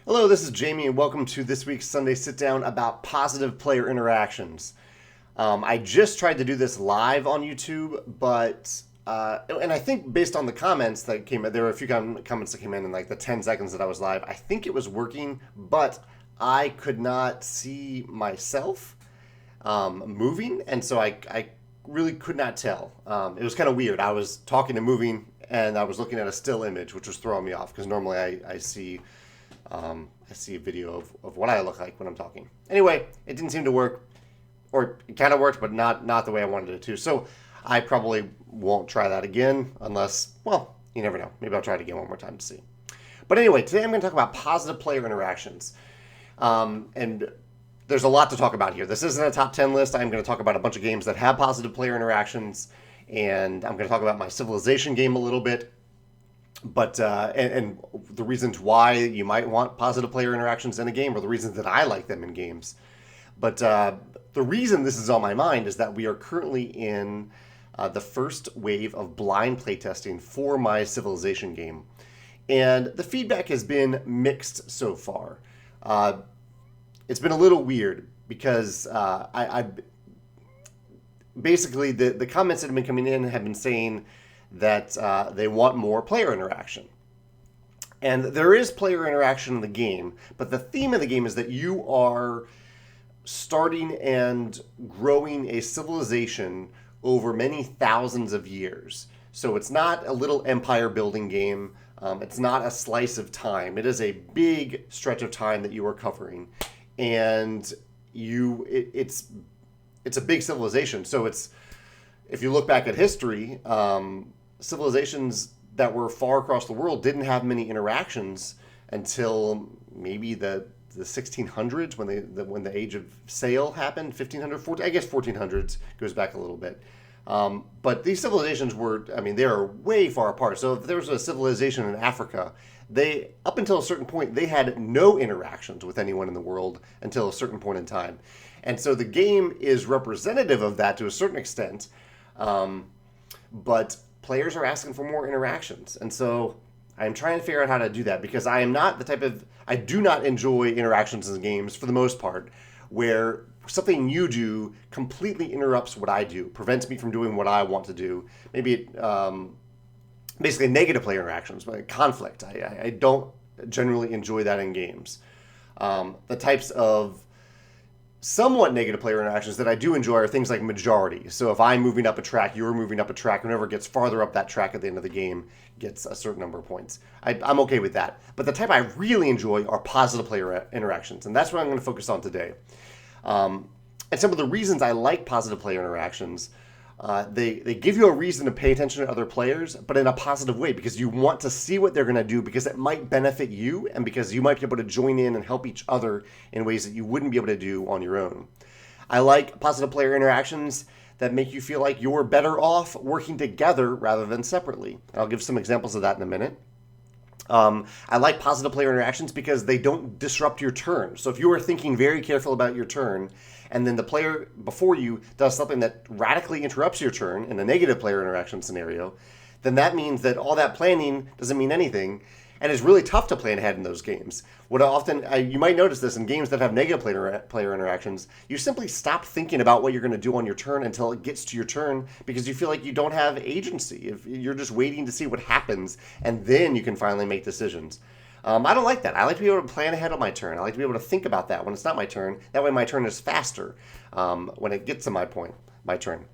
Hello, this is Jamey, and welcome to this week's Sunday Sit-Down about positive player interactions. I just tried to do this live on YouTube, but and I think based on the comments that came in, there were a few comments that came in like the 10 seconds that I was live. I think it was working, but I could not see myself moving, and so I really could not tell. It was kind of weird. I was talking and moving, and I was looking at a still image, which was throwing me off because normally I see a video of what I look like when I'm talking. Anyway, it didn't seem to work, or it kind of worked, but not the way I wanted it to. So I probably won't try that again unless, well, you never know. Maybe I'll try it again one more time to see. But anyway, today I'm going to talk about positive player interactions. And there's a lot to talk about here. This isn't a top 10 list. I'm going to talk about a bunch of games that have positive player interactions, and I'm going to talk about my Civilization game a little bit. But and the reasons why you might want positive player interactions in a game, or the reasons that I like them in games. But the reason this is on my mind is that we are currently in the first wave of blind playtesting for my Civilization game, and the feedback has been mixed so far. It's been a little weird because I basically the comments that have been coming in have been saying that they want more player interaction. And there is player interaction in the game, but the theme of the game is that you are starting and growing a civilization over many thousands of years. So it's not a little empire building game. It's not a slice of time. It is a big stretch of time that you are covering. And it's a big civilization. So if you look back at history, civilizations that were far across the world didn't have many interactions until maybe the 1600s when the age of sail happened. 1500, I guess 1400s goes back a little bit. But these civilizations they are way far apart. So if there was a civilization in Africa, up until a certain point, they had no interactions with anyone in the world until a certain point in time. And so the game is representative of that to a certain extent. But players are asking for more interactions. And so I'm trying to figure out how to do that, because I am not I do not enjoy interactions in games for the most part, where something you do completely interrupts what I do, prevents me from doing what I want to do. Maybe basically negative player interactions, like conflict. I don't generally enjoy that in games. The types of somewhat negative player interactions that I do enjoy are things like majority. So if I'm moving up a track, you're moving up a track, whoever gets farther up that track at the end of the game gets a certain number of points. I'm okay with that. But the type I really enjoy are positive player interactions, and that's what I'm going to focus on today. And some of the reasons I like positive player interactions, they give you a reason to pay attention to other players, but in a positive way, because you want to see what they're going to do, because it might benefit you, and because you might be able to join in and help each other in ways that you wouldn't be able to do on your own. I like positive player interactions that make you feel like you're better off working together rather than separately. I'll give some examples of that in a minute. I like positive player interactions because they don't disrupt your turn. So if you are thinking very careful about your turn, and then the player before you does something that radically interrupts your turn in a negative player interaction scenario, then that means that all that planning doesn't mean anything, and it's really tough to plan ahead in those games. You might notice this in games that have negative player interactions, you simply stop thinking about what you're going to do on your turn until it gets to your turn, because you feel like you don't have agency. If you're just waiting to see what happens, and then you can finally make decisions. I don't like that. I like to be able to plan ahead on my turn. I like to be able to think about that when it's not my turn. That way my turn is faster when it gets to my turn.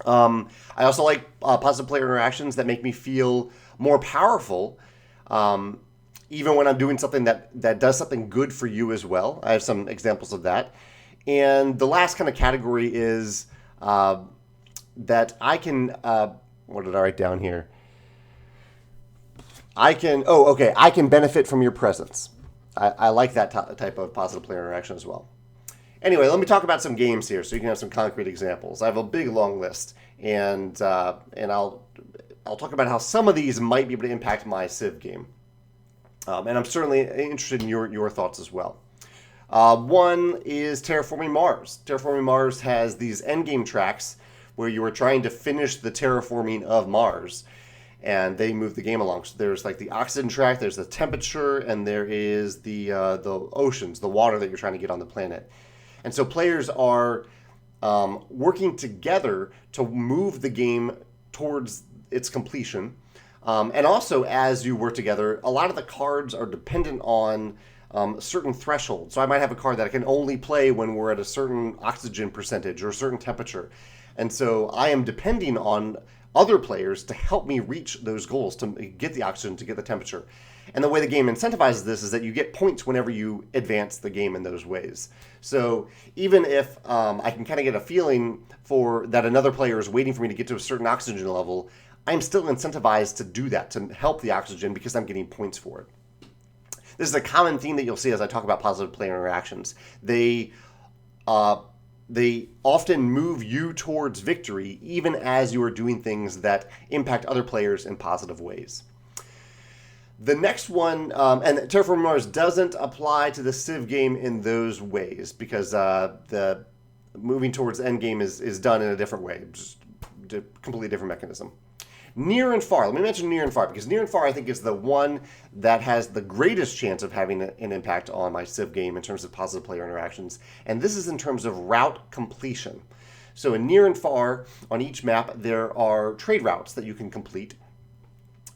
I also like positive player interactions that make me feel more powerful, even when I'm doing something that does something good for you as well. I have some examples of that. And the last kind of category is that I can, what did I write down here? I can benefit from your presence. I like that type of positive player interaction as well. Anyway, let me talk about some games here so you can have some concrete examples. I have a big, long list, and I'll talk about how some of these might be able to impact my Civ game. And I'm certainly interested in your thoughts as well. One is Terraforming Mars. Terraforming Mars has these endgame tracks where you are trying to finish the terraforming of Mars. and they move the game along. So there's like the oxygen track, there's the temperature, and there is the oceans, the water that you're trying to get on the planet. And so players are working together to move the game towards its completion. And also, as you work together, a lot of the cards are dependent on certain thresholds. So I might have a card that I can only play when we're at a certain oxygen percentage or a certain temperature. And so I am depending on other players to help me reach those goals, to get the oxygen, to get the temperature. And the way the game incentivizes this is that you get points whenever you advance the game in those ways. So even if I can kind of get a feeling for that another player is waiting for me to get to a certain oxygen level, I'm still incentivized to do that, to help the oxygen, because I'm getting points for it. This is a common theme that you'll see as I talk about positive player interactions. They often move you towards victory, even as you are doing things that impact other players in positive ways. The next one, and Terraforming Mars doesn't apply to the Civ game in those ways, because the moving towards endgame is done in a different way, just a completely different mechanism. Near and far. Let me mention near and far, because near and far I think is the one that has the greatest chance of having an impact on my Civ game in terms of positive player interactions. And this is in terms of route completion. So in near and far, on each map, there are trade routes that you can complete.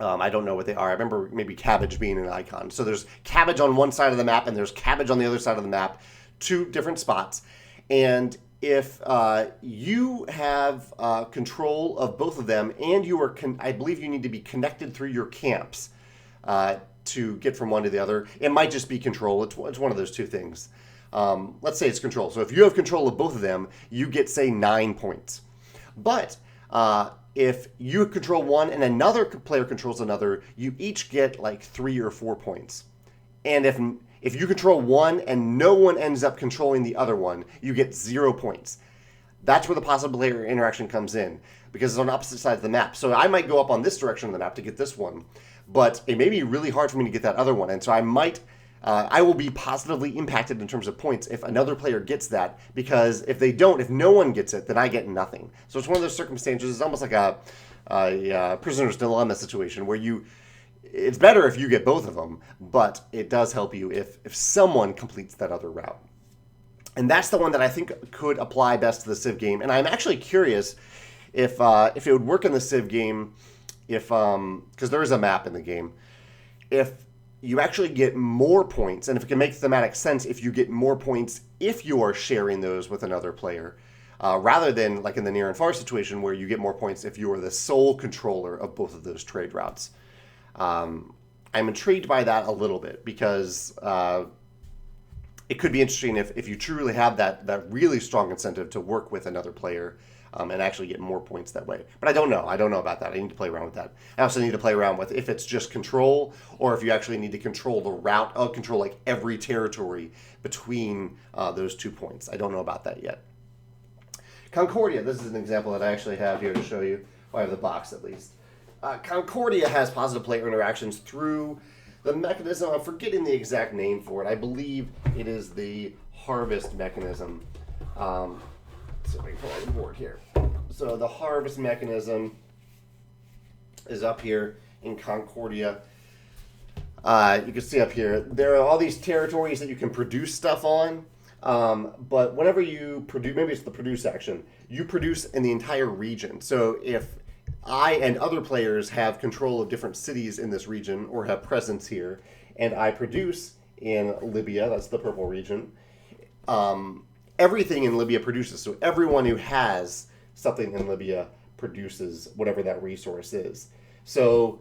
I don't know what they are. I remember maybe cabbage being an icon. So there's cabbage on one side of the map and there's cabbage on the other side of the map, two different spots. And if you have control of both of them, and you are, I believe you need to be connected through your camps to get from one to the other. It might just be control. It's one of those two things. Let's say it's control. So if you have control of both of them, you get, say, 9 points. But if you control one and another player controls another, you each get like 3 or 4 points. And if you control one and no one ends up controlling the other one, you get 0 points. That's where the positive player interaction comes in, because it's on opposite sides of the map. So I might go up on this direction of the map to get this one, but it may be really hard for me to get that other one. And so I will be positively impacted in terms of points if another player gets that, because if they don't, if no one gets it, then I get nothing. So it's one of those circumstances. It's almost like a prisoner's dilemma situation where it's better if you get both of them, but it does help you if someone completes that other route. And that's the one that I think could apply best to the Civ game. And I'm actually curious if it would work in the Civ game, because there is a map in the game, if you actually get more points, and if it can make thematic sense, if you get more points if you are sharing those with another player, rather than like in the near and far situation where you get more points if you are the sole controller of both of those trade routes. I'm intrigued by that a little bit, because it could be interesting if you truly have that really strong incentive to work with another player and actually get more points that way. But I don't know about that. I need to play around with that. I also need to play around with if it's just control, or if you actually need to control the route, control like every territory between those 2 points. I don't know about that yet. Concordia, this is an example that I actually have here to show you. Well, I have the box at least. Concordia has positive player interactions through the mechanism. I'm forgetting the exact name for it. I believe it is the harvest mechanism. So let me pull on the board here. So the harvest mechanism is up here in Concordia. You can see up here, there are all these territories that you can produce stuff on. But whenever you produce, maybe it's the produce action, you produce in the entire region. So if I and other players have control of different cities in this region, or have presence here, and I produce in Libya, that's the purple region, everything in Libya produces. So everyone who has something in Libya produces whatever that resource is. So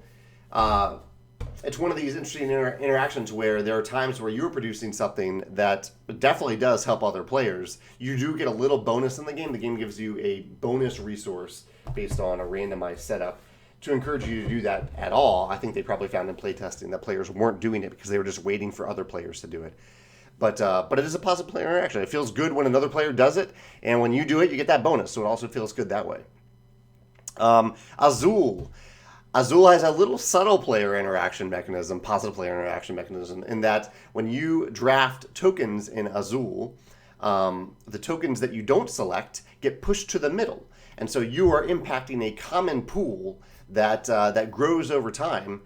it's one of these interesting interactions where there are times where you're producing something that definitely does help other players. You do get a little bonus in the game. The game gives you a bonus resource based on a randomized setup. To encourage you to do that at all, I think they probably found in playtesting that players weren't doing it because they were just waiting for other players to do it. But it is a positive player interaction. It feels good when another player does it, and when you do it, you get that bonus, so it also feels good that way. Azul. Azul has a little subtle player interaction mechanism, positive player interaction mechanism, in that when you draft tokens in Azul, the tokens that you don't select get pushed to the middle. And so you are impacting a common pool that that grows over time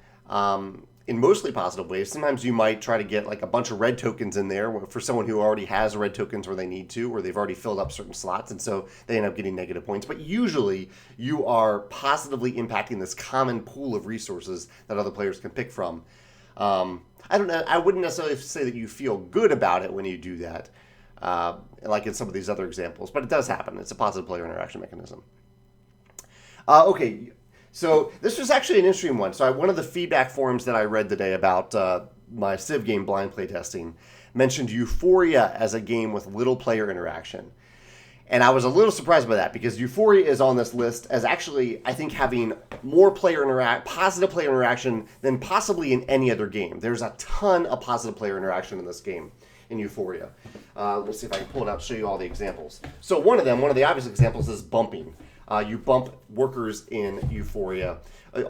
in mostly positive ways. Sometimes you might try to get like a bunch of red tokens in there for someone who already has red tokens where they need to, or they've already filled up certain slots, and so they end up getting negative points. But usually you are positively impacting this common pool of resources that other players can pick from. I don't know. I wouldn't necessarily say that you feel good about it when you do that, like in some of these other examples, but it does happen. It's a positive player interaction mechanism. Okay. So this was actually an interesting one. So one of the feedback forums that I read today about my Civ game blind playtesting mentioned Euphoria as a game with little player interaction. And I was a little surprised by that because Euphoria is on this list as actually, I think, having more positive player interaction than possibly in any other game. There's a ton of positive player interaction in this game, in Euphoria. Let's see if I can pull it out and show you all the examples. So one of the obvious examples is bumping. You bump workers in Euphoria.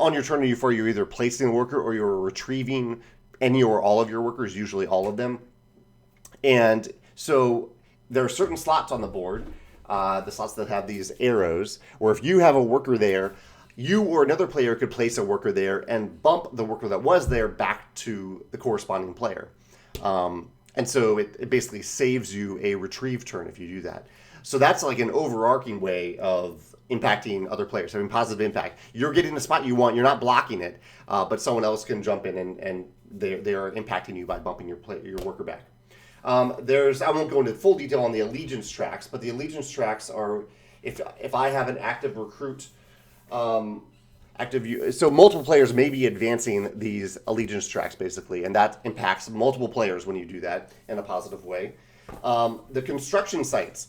On your turn in Euphoria, you're either placing a worker or you're retrieving any or all of your workers, usually all of them. And so there are certain slots on the board, the slots that have these arrows, where if you have a worker there, you or another player could place a worker there and bump the worker that was there back to the corresponding player. And so it basically saves you a retrieve turn if you do that. So that's like an overarching way of impacting other players, having positive impact. You're getting the spot you want. You're not blocking it, but someone else can jump in and they are impacting you by bumping your worker back. I won't go into full detail on the allegiance tracks, but the allegiance tracks are if I have an active recruit, so multiple players may be advancing these allegiance tracks basically, and that impacts multiple players when you do that in a positive way. The construction sites,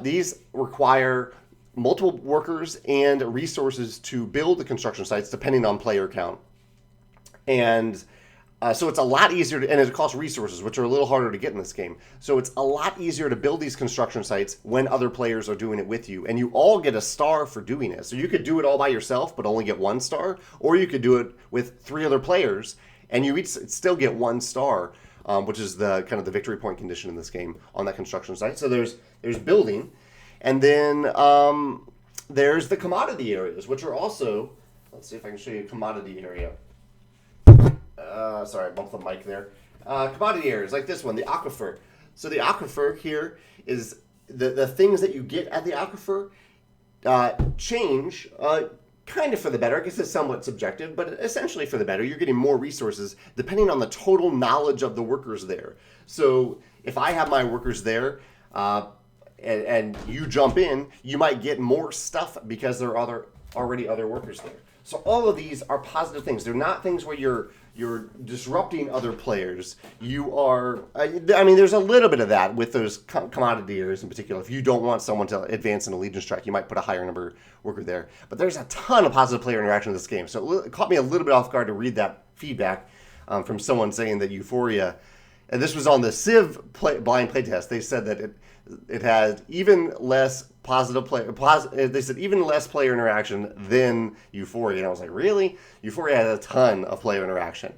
these require multiple workers and resources to build the construction sites depending on player count. And so it's a lot easier and it costs resources, which are a little harder to get in this game. So it's a lot easier to build these construction sites when other players are doing it with you. And you all get a star for doing it. So you could do it all by yourself, but only get 1 star. Or you could do it with 3 other players, and you each still get 1 star, which is the kind of the victory point condition in this game on that construction site. So there's building. And then there's the commodity areas, which are also, let's see if I can show you a commodity area. Sorry, I bumped the mic there. Commodity areas, like this one, the aquifer. So the aquifer here is the things that you get at the aquifer change kind of for the better. I guess it's somewhat subjective, but essentially for the better. You're getting more resources depending on the total knowledge of the workers there. So if I have my workers there, and you jump in, you might get more stuff because there are already other workers there. So all of these are positive things. They're not things where you're disrupting other players. You are, there's a little bit of that with those commodity areas in particular. If you don't want someone to advance an allegiance track, you might put a higher number worker there. But there's a ton of positive player interaction in this game. So it caught me a little bit off guard to read that feedback from someone saying that Euphoria, and this was on the Civ blind playtest, they said that it had even less they said even less player interaction than Euphoria, and I was like, really? Euphoria had a ton of player interaction.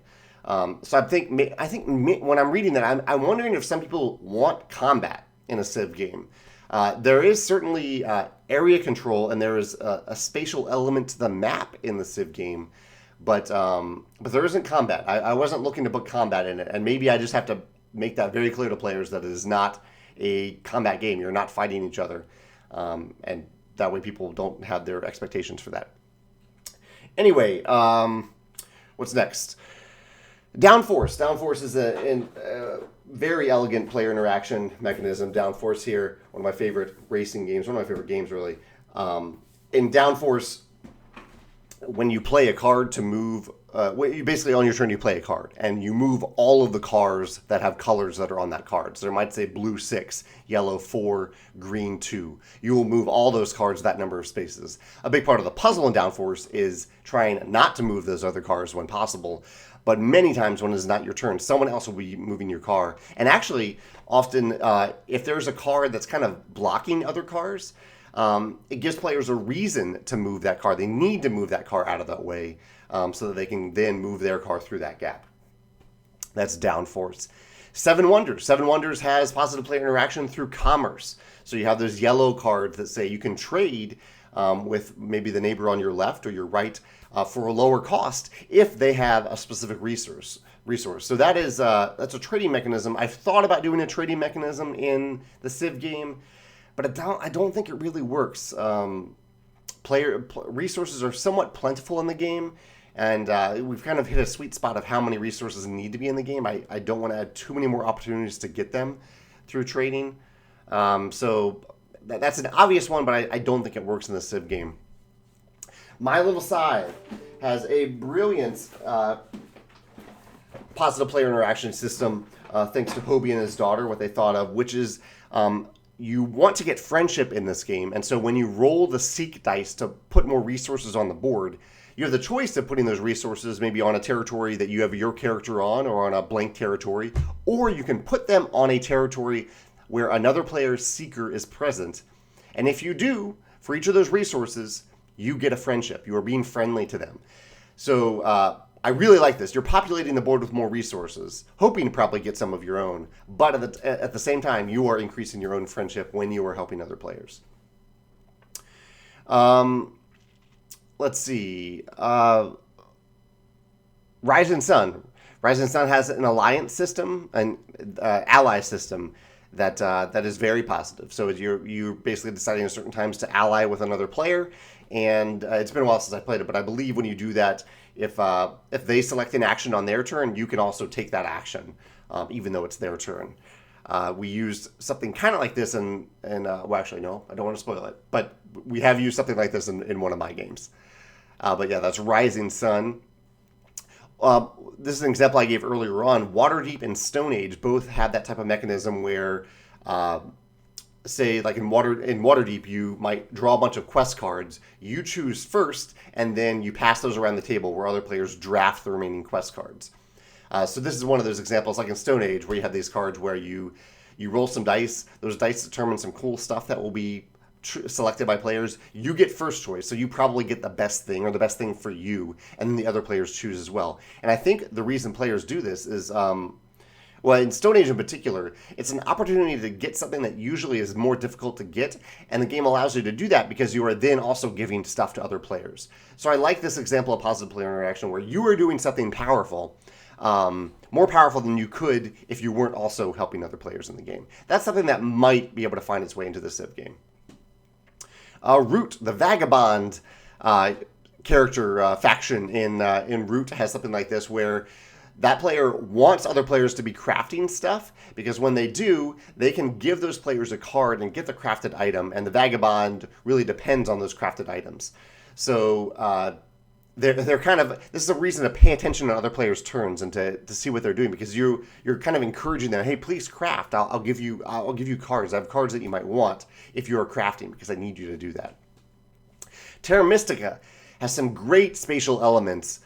So I think when I'm reading that, I'm wondering if some people want combat in a Civ game. There is certainly area control, and there is a spatial element to the map in the Civ game, but there isn't combat. I wasn't looking to put combat in it, and maybe I just have to make that very clear to players that it is not a combat game. You're not fighting each other, and that way people don't have their expectations for that. Anyway, what's next? Downforce. Downforce is a very elegant player interaction mechanism. Downforce here, one of my favorite racing games, one of my favorite games really. In Downforce, when you play a card to move, you basically on your turn you play a card, and you move all of the cars that have colors that are on that card. So there might say blue 6, yellow 4, green 2. You will move all those cards that number of spaces. A big part of the puzzle in Downforce is trying not to move those other cars when possible. But many times when it's not your turn, someone else will be moving your car. And actually, often, if there's a car that's kind of blocking other cars, it gives players a reason to move that car. They need to move that car out of that way so that they can then move their car through that gap. That's Downforce. Seven Wonders. Seven Wonders has positive player interaction through commerce. So you have those yellow cards that say you can trade with maybe the neighbor on your left or your right for a lower cost if they have a specific resource. So that's a trading mechanism. I've thought about doing a trading mechanism in the Civ game, but I don't think it really works. Resources are somewhat plentiful in the game, and we've kind of hit a sweet spot of how many resources need to be in the game. I don't want to add too many more opportunities to get them through trading. So that's an obvious one, but I don't think it works in the Civ game. My Little Scythe has a brilliant positive player interaction system, thanks to Hobie and his daughter, what they thought of, which is you want to get friendship in this game, and so when you roll the Seek dice to put more resources on the board, you have the choice of putting those resources maybe on a territory that you have your character on or on a blank territory, or you can put them on a territory where another player's seeker is present. And if you do, for each of those resources, you get a friendship. You are being friendly to them. So I really like this. You're populating the board with more resources, hoping to probably get some of your own. But at the same time, you are increasing your own friendship when you are helping other players. Let's see. Rising Sun. Rising Sun has an alliance system, an ally system that is very positive. So you're basically deciding at certain times to ally with another player, and it's been a while since I played it, but I believe when you do that, if they select an action on their turn, you can also take that action, even though it's their turn. We used something kind of like this well, actually, no, I don't want to spoil it, but we have used something like this in one of my games. But yeah, that's Rising Sun. This is an example I gave earlier on. Waterdeep and Stone Age both have that type of mechanism where, say, like in Waterdeep, you might draw a bunch of quest cards. You choose first, and then you pass those around the table where other players draft the remaining quest cards. So this is one of those examples, like in Stone Age, where you have these cards where you roll some dice. Those dice determine some cool stuff that will be selected by players. You get first choice, so you probably get the best thing or the best thing for you, and then the other players choose as well. And I think the reason players do this is, well, in Stone Age in particular, it's an opportunity to get something that usually is more difficult to get, and the game allows you to do that because you are then also giving stuff to other players. So I like this example of positive player interaction where you are doing something powerful, more powerful than you could if you weren't also helping other players in the game. That's something that might be able to find its way into the Civ game. Root, the Vagabond character faction in Root has something like this where that player wants other players to be crafting stuff, because when they do, they can give those players a card and get the crafted item, and the Vagabond really depends on those crafted items. So they're kind of, this is a reason to pay attention to other players' turns and to see what they're doing, because you're kind of encouraging them. Hey, please craft. I'll give you cards. I have cards that you might want if you're crafting, because I need you to do that. Terra Mystica has some great spatial elements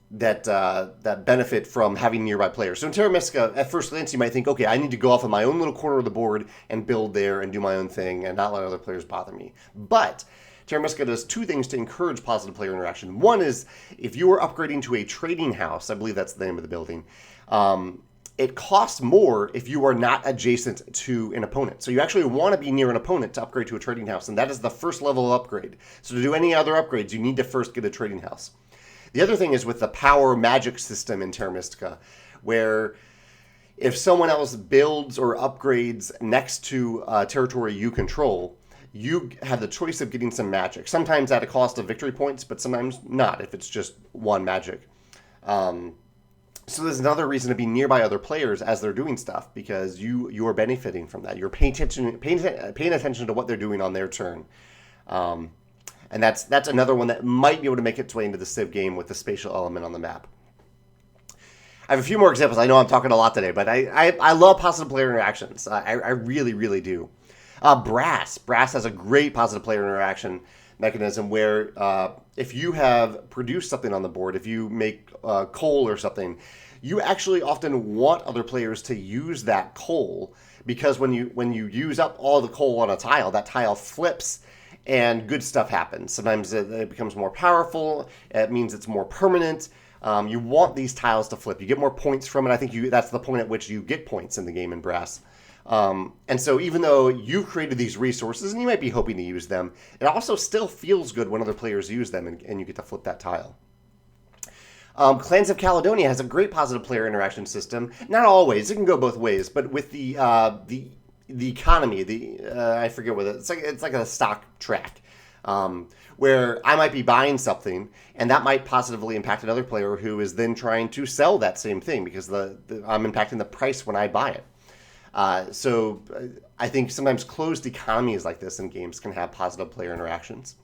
that benefit from having nearby players. So in Terra Mystica, at first glance, you might think, okay, I need to go off on my own little corner of the board and build there and do my own thing and not let other players bother me. But Terra Mystica does two things to encourage positive player interaction. One is, if you are upgrading to a trading house, I believe that's the name of the building, it costs more if you are not adjacent to an opponent. So you actually want to be near an opponent to upgrade to a trading house, and that is the first level of upgrade. So to do any other upgrades, you need to first get a trading house. The other thing is with the power magic system in Terra Mystica, where if someone else builds or upgrades next to a territory you control, you have the choice of getting some magic. Sometimes at a cost of victory points, but sometimes not if it's just one magic. So there's another reason to be nearby other players as they're doing stuff, because you are benefiting from that. You're paying attention to what they're doing on their turn. And that's another one that might be able to make its way into the Civ game with the spatial element on the map. I have a few more examples. I know I'm talking a lot today, but I love positive player interactions. I really, really do. Brass has a great positive player interaction mechanism where if you have produced something on the board, if you make coal or something, you actually often want other players to use that coal, because when you use up all the coal on a tile, that tile flips and good stuff happens. Sometimes it becomes more powerful. It means it's more permanent. You want these tiles to flip. You get more points from it. I think that's the point at which you get points in the game in Brass. And so even though you've created these resources and you might be hoping to use them, it also still feels good when other players use them and you get to flip that tile. Clans of Caledonia has a great positive player interaction system. Not always; it can go both ways. But with the economy, I forget what it's like a stock track, where I might be buying something, and that might positively impact another player who is then trying to sell that same thing because I'm impacting the price when I buy it. So I think sometimes closed economies like this in games can have positive player interactions.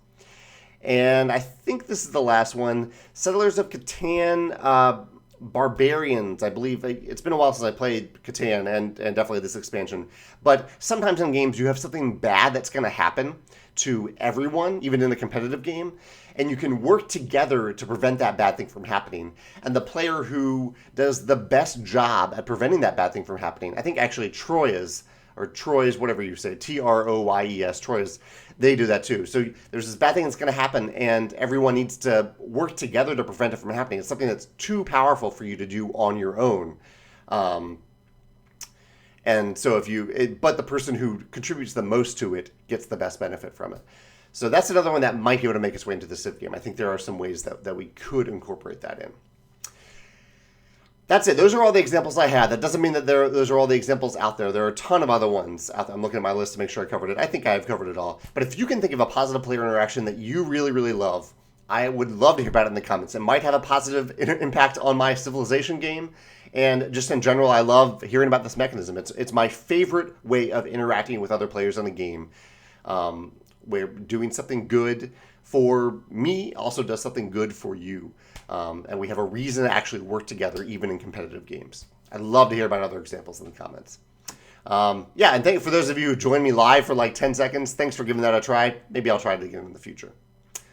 And I think this is the last one. Settlers of Catan, Barbarians. I believe it's been a while since I played Catan and definitely this expansion. But sometimes in games you have something bad that's going to happen to everyone, even in a competitive game. And you can work together to prevent that bad thing from happening. And the player who does the best job at preventing that bad thing from happening, I think actually Troyes, whatever you say, Troyes, Troyes, they do that too. So there's this bad thing that's going to happen, and everyone needs to work together to prevent it from happening. It's something that's too powerful for you to do on your own. And so but the person who contributes the most to it gets the best benefit from it. So that's another one that might be able to make its way into the Civ game. I think there are some ways that we could incorporate that in. That's it. Those are all the examples I had. That doesn't mean that those are all the examples out there. There are a ton of other ones out there. I'm looking at my list to make sure I covered it. I think I've covered it all. But if you can think of a positive player interaction that you really, really love, I would love to hear about it in the comments. It might have a positive impact on my Civilization game. And just in general, I love hearing about this mechanism. It's my favorite way of interacting with other players on the game. Where doing something good for me also does something good for you. And we have a reason to actually work together, even in competitive games. I'd love to hear about other examples in the comments. Yeah, and for those of you who joined me live for like 10 seconds, thanks for giving that a try. Maybe I'll try it again in the future.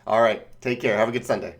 All right, take care. Have a good Sunday.